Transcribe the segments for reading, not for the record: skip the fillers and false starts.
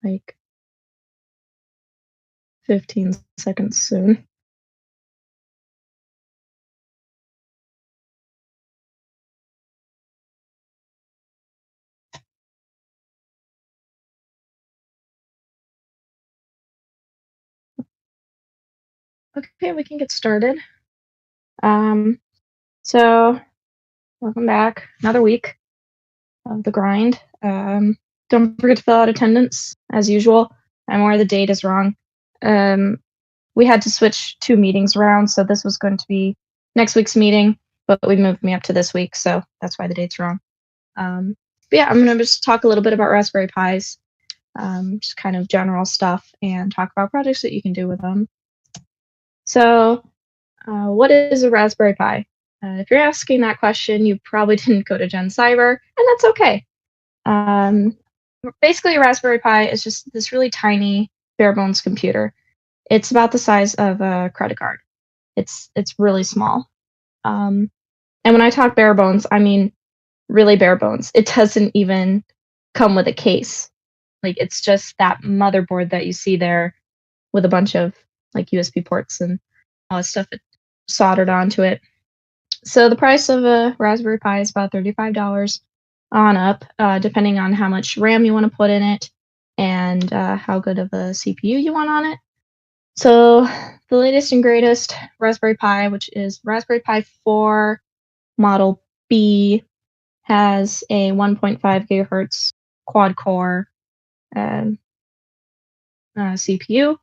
like 15 seconds soon. Okay, we can get started. Um, so welcome back. Another week of the grind. Don't forget to fill out attendance as usual. I'm aware the date is wrong. Um, we had to switch 2 meetings around, so this was going to be next week's meeting, but we moved me up to this week, so that's why the date's wrong. But yeah, I'm gonna just talk a little bit about Raspberry Pis, just kind of general stuff, and talk about projects that you can do with them. So, what is a Raspberry Pi? If you're asking that question, you probably didn't go to Gen Cyber, and that's okay. Um, Basically, a Raspberry Pi is just this really tiny, bare bones computer. It's about the size of a credit card. It's really small. Um, and when I talk bare bones, I mean really bare bones. It doesn't even come with a case. Like it's just that motherboard that you see there with a bunch of like USB ports and all that stuff soldered onto it. So the price of a Raspberry Pi is about $35 on up, depending on how much RAM you want to put in it and how good of a CPU you want on it. So the latest and greatest Raspberry Pi, which is Raspberry Pi 4 Model B, has a 1.5 gigahertz quad core CPU.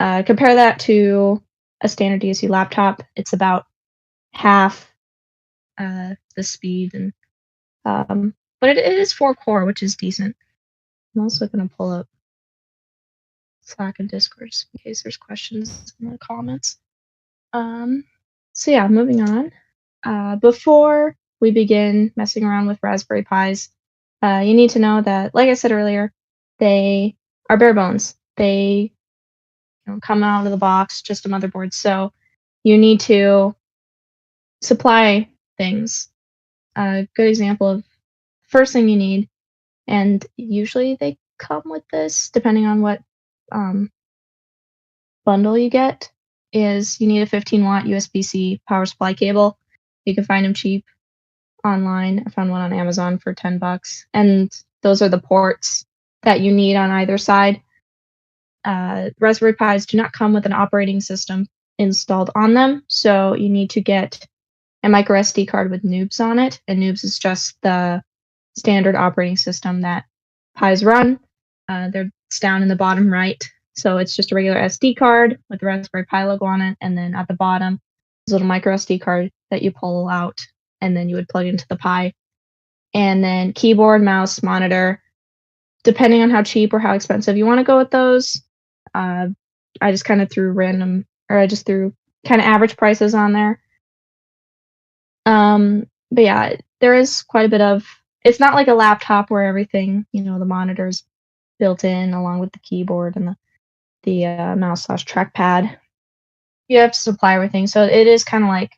Compare that to a standard DSU laptop. It's about half the speed, and but it is 4 core, which is decent. I'm also going to pull up Slack and Discord in case there's questions in the comments. So yeah, moving on. Before we begin messing around with Raspberry Pis, you need to know that, like I said earlier, they are bare bones. They come out of the box, just a motherboard. So you need to supply things. A good example of first thing you need, and usually they come with this, depending on what bundle you get, is you need a 15-watt USB-C power supply cable. You can find them cheap online. I found one on Amazon for $10, and those are the ports that you need on either side. Raspberry Pis do not come with an operating system installed on them, so you need to get a micro SD card with Noobs on it, and Noobs is just the standard operating system that Pis run. It's down in the bottom right, so it's just a regular SD card with the Raspberry Pi logo on it, and then at the bottom is a little micro SD card that you pull out, and then you would plug into the Pi. And then keyboard, mouse, monitor, depending on how cheap or how expensive you want to go with those. I just kind of threw kind of average prices on there. But yeah, there is quite a bit of. It's not like a laptop where everything, the monitor's built in along with the keyboard and the mouse/trackpad. You have to supply everything, so it is kind of like,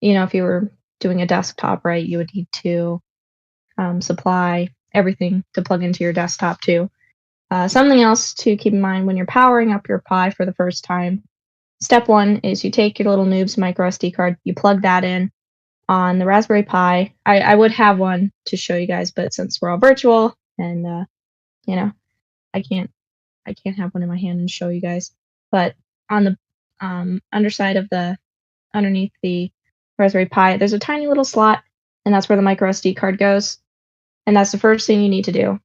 if you were doing a desktop, right? You would need to supply everything to plug into your desktop too. Something else to keep in mind when you're powering up your Pi for the first time. Step one is you take your little Noobs micro SD card, you plug that in on the Raspberry Pi. I would have one to show you guys, but since we're all virtual and I can't have one in my hand and show you guys. But on the underside of underneath the Raspberry Pi, there's a tiny little slot, and that's where the micro SD card goes. And that's the first thing you need to do.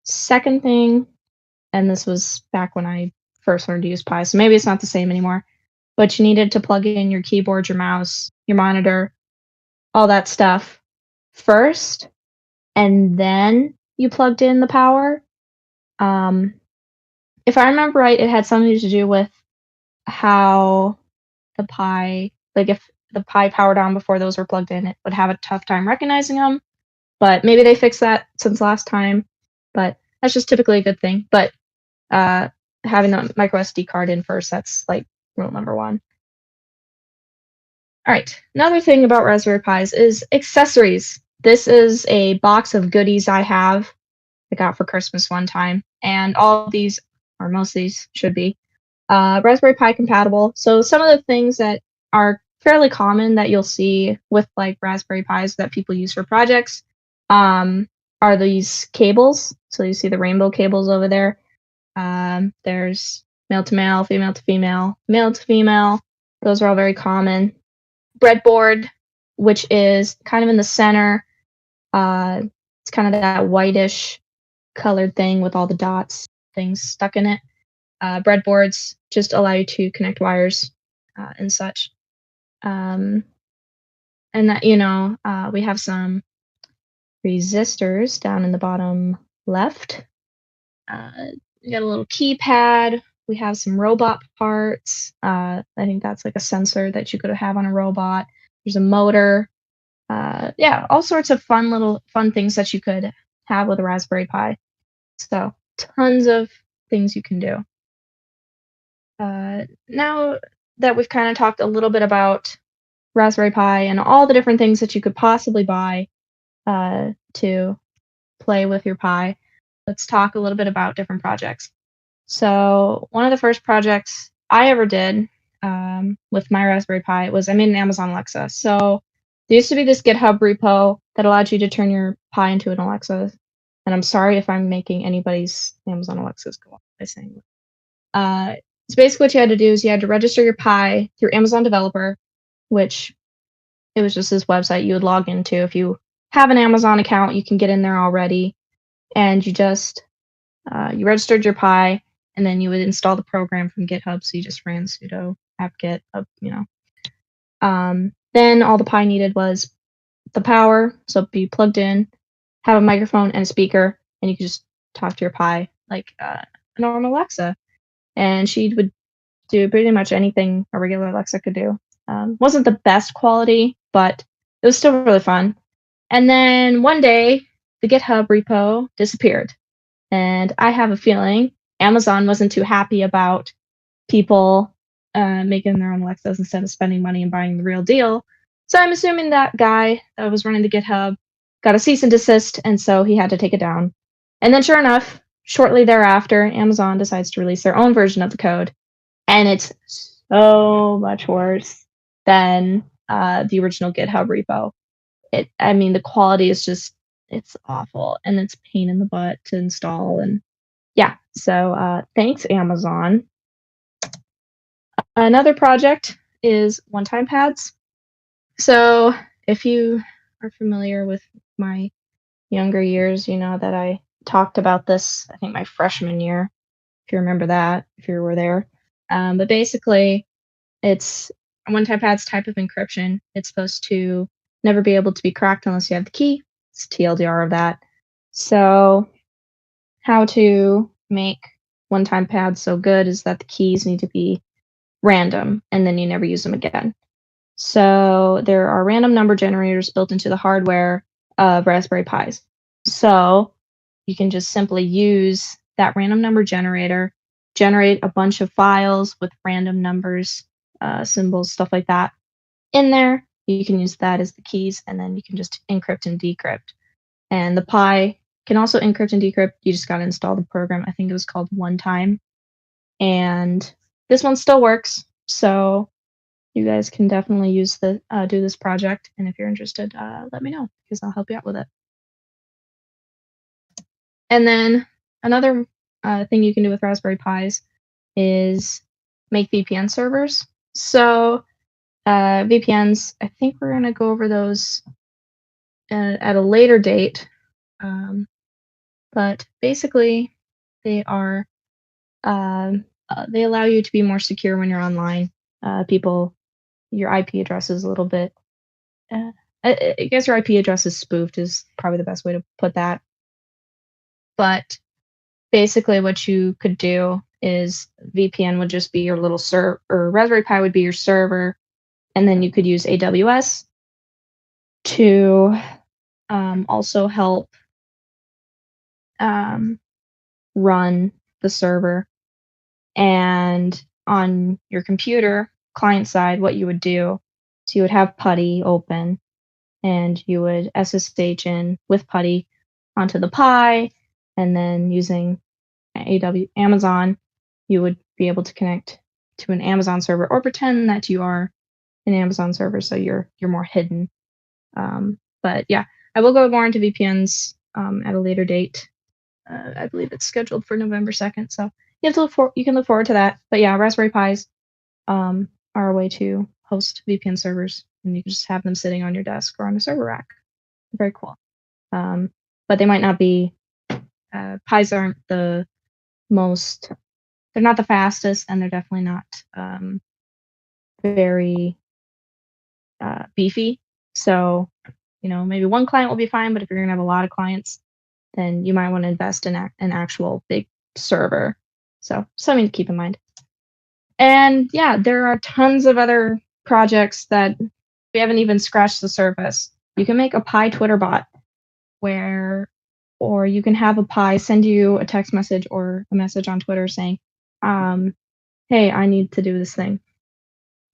Second thing, and this was back when I first learned to use Pi, so maybe it's not the same anymore, but you needed to plug in your keyboard, your mouse, your monitor, all that stuff first, and then you plugged in the power. If I remember right, it had something to do with how the Pi, like if the Pi powered on before those were plugged in, it would have a tough time recognizing them. But maybe they fixed that since last time. But that's just typically a good thing. But having the micro SD card in first, that's like rule number one. All right, another thing about Raspberry Pis is accessories. This is a box of goodies I have. I got for Christmas one time. And all of these, or most of these, should be Raspberry Pi compatible. So some of the things that are fairly common that you'll see with like Raspberry Pis that people use for projects are these cables. So you see the rainbow cables over there. There's male to male, female to female, male to female. Those are all very common. Breadboard, which is kind of in the center. It's kind of that whitish colored thing with all the dots, things stuck in it. Breadboards just allow you to connect wires and such. And that, we have some resistors down in the bottom left. We got a little keypad. We have some robot parts. I think that's like a sensor that you could have on a robot. There's a motor. Yeah, all sorts of fun things that you could have with a Raspberry Pi. So tons of things you can do. Now that we've kind of talked a little bit about Raspberry Pi and all the different things that you could possibly buy to play with your Pi, let's talk a little bit about different projects. So one of the first projects I ever did with my Raspberry Pi was I made an Amazon Alexa. So there used to be this GitHub repo that allowed you to turn your Pi into an Alexa. And I'm sorry if I'm making anybody's Amazon Alexas go off by saying that. So basically what you had to do is you had to register your Pi through Amazon Developer, which it was just this website you would log into. If you have an Amazon account, you can get in there already. And you just, you registered your Pi, and then you would install the program from GitHub. So you just ran sudo apt-get, then all the Pi needed was the power. So be plugged in, have a microphone and a speaker, and you could just talk to your Pi like a normal Alexa. And she would do pretty much anything a regular Alexa could do. Wasn't the best quality, but it was still really fun. And then one day, the GitHub repo disappeared. And I have a feeling Amazon wasn't too happy about people making their own Alexas instead of spending money and buying the real deal. So I'm assuming that guy that was running the GitHub got a cease and desist, and so he had to take it down. And then sure enough, shortly thereafter, Amazon decides to release their own version of the code, and it's so much worse than the original GitHub repo. The quality is just, it's awful, and it's a pain in the butt to install, and yeah, so thanks, Amazon. Another project is one-time pads. So if you are familiar with my younger years, you know that I talked about this, I think my freshman year, if you remember that, if you were there. But basically, it's a one-time pads type of encryption. It's supposed to never be able to be cracked unless you have the key. It's TLDR of that. So how to make one-time pads so good is that the keys need to be random, and then you never use them again. So there are random number generators built into the hardware of Raspberry Pis. So you can just simply use that random number generator, generate a bunch of files with random numbers, symbols, stuff like that in there. You can use that as the keys, and then you can just encrypt and decrypt. And the Pi can also encrypt and decrypt. You just got to install the program. I think it was called One Time. And this one still works. So you guys can definitely use do this project. And if you're interested, let me know because I'll help you out with it. And then another thing you can do with Raspberry Pis is make VPN servers. So VPNs, I think we're going to go over those at a later date. But basically, they are they allow you to be more secure when you're online. Your IP address is a little bit. I guess your IP address is spoofed is probably the best way to put that. But basically, what you could do is VPN would just be your little server, or Raspberry Pi would be your server, and then you could use AWS to also help run the server. And on your computer client side, what you would do is you would have PuTTY open, and you would SSH in with PuTTY onto the Pi, and then using Amazon, you would be able to connect to an Amazon server or pretend that you are an Amazon server, so you're more hidden. But yeah, I will go more into VPNs at a later date. I believe it's scheduled for November 2nd, so you can look forward to that. But yeah, Raspberry Pis are a way to host VPN servers, and you can just have them sitting on your desk or on a server rack. Very cool. But they might not be. Pis aren't the most. They're not the fastest, and they're definitely not very beefy. So, maybe one client will be fine, but if you're gonna have a lot of clients, then you might want to invest in an actual big server. So, something to keep in mind. And yeah, there are tons of other projects that we haven't even scratched the surface. You can make a Pi Twitter bot or you can have a Pi send you a text message or a message on Twitter saying, hey, I need to do this thing.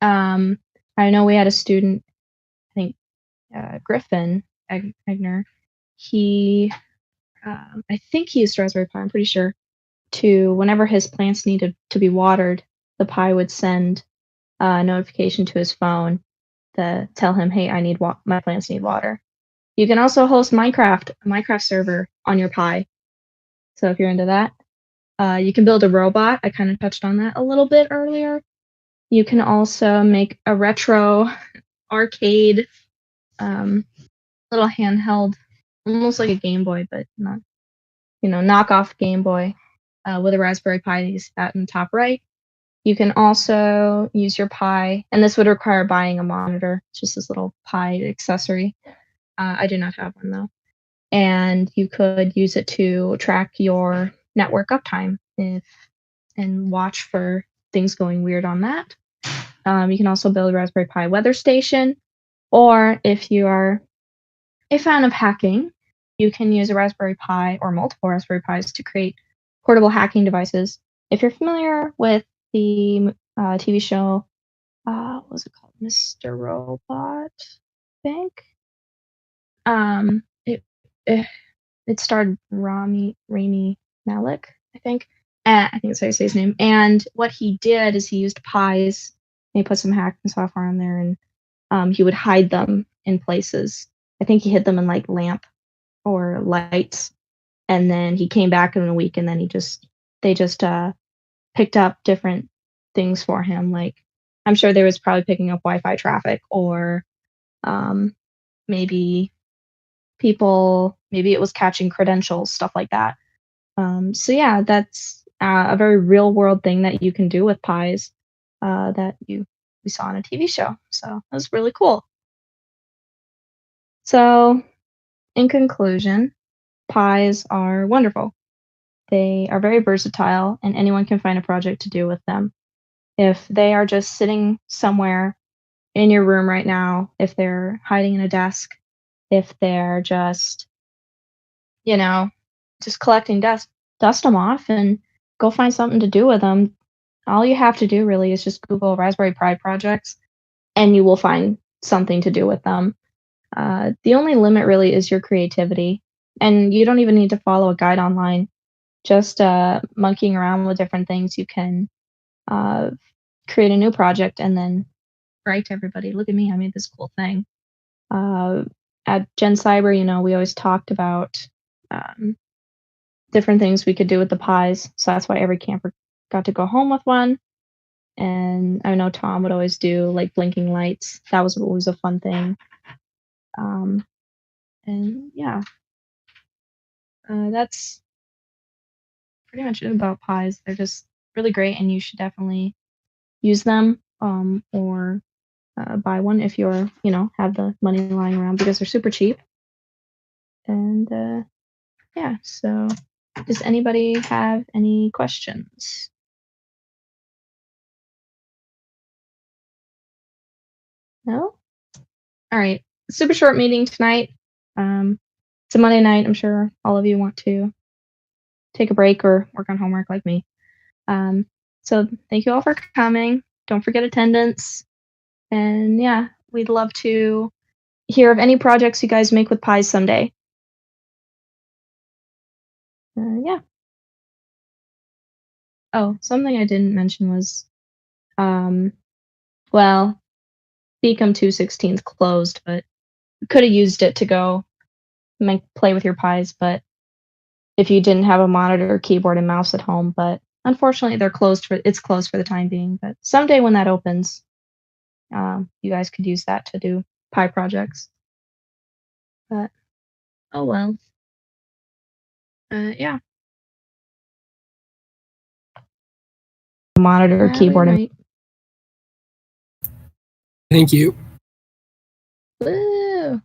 I know we had a student, I think Griffin Egner, I think he used Raspberry Pi, I'm pretty sure, to whenever his plants needed to be watered, the Pi would send a notification to his phone to tell him, hey, my plants need water. You can also host a Minecraft server on your Pi. So if you're into that, you can build a robot. I kind of touched on that a little bit earlier. You can also make a retro arcade little handheld, almost like a Game Boy, but not, knockoff Game Boy with a Raspberry Pi at in the top right. You can also use your Pi, and this would require buying a monitor. It's just this little Pi accessory. I do not have one though. And you could use it to track your network uptime and watch for things going weird on that. You can also build a Raspberry Pi weather station, or if you are a fan of hacking, you can use a Raspberry Pi or multiple Raspberry Pis to create portable hacking devices. If you're familiar with the TV show, what was it called? Mr. Robot, I think. It starred Rami Malek, I think. I think that's how you say his name. And what he did is he used Pis. And he put some hacking software on there, and he would hide them in places. I think he hid them in like lamp or lights, and then he came back in a week, and then they just picked up different things for him. Like I'm sure they was probably picking up Wi-Fi traffic, or maybe maybe it was catching credentials, stuff like that. So yeah, that's a very real world thing that you can do with Pis that we saw on a TV show. So that was really cool. So in conclusion, Pis are wonderful. They are very versatile, and anyone can find a project to do with them. If they are just sitting somewhere in your room right now, if they're hiding in a desk, if they're just, just collecting dust them off and go find something to do with them. All you have to do really is just Google Raspberry Pi projects, and you will find something to do with them. The only limit really is your creativity, and you don't even need to follow a guide online. Just monkeying around with different things, you can create a new project and then write to everybody, look at me, I made this cool thing. At Gen Cyber, we always talked about different things we could do with the Pis. So that's why every camper got to go home with one. And I know Tom would always do like blinking lights. That was always a fun thing. And yeah, that's pretty much it about Pis. They're just really great, and you should definitely use them or buy one if you're, have the money lying around, because they're super cheap. And yeah, so does anybody have any questions? No? All right. Super short meeting tonight. It's a Monday night. I'm sure all of you want to take a break or work on homework like me. So thank you all for coming. Don't forget attendance. And yeah, we'd love to hear of any projects you guys make with Pis someday. Yeah. Oh, something I didn't mention was, um, well, Beacom 216's closed, but could have used it to go play with your Pis, but if you didn't have a monitor, keyboard, and mouse at home, but unfortunately it's closed for the time being. But someday when that opens, you guys could use that to do Pi projects. But oh well. Yeah. Monitor, keyboard, and Thank you. woo!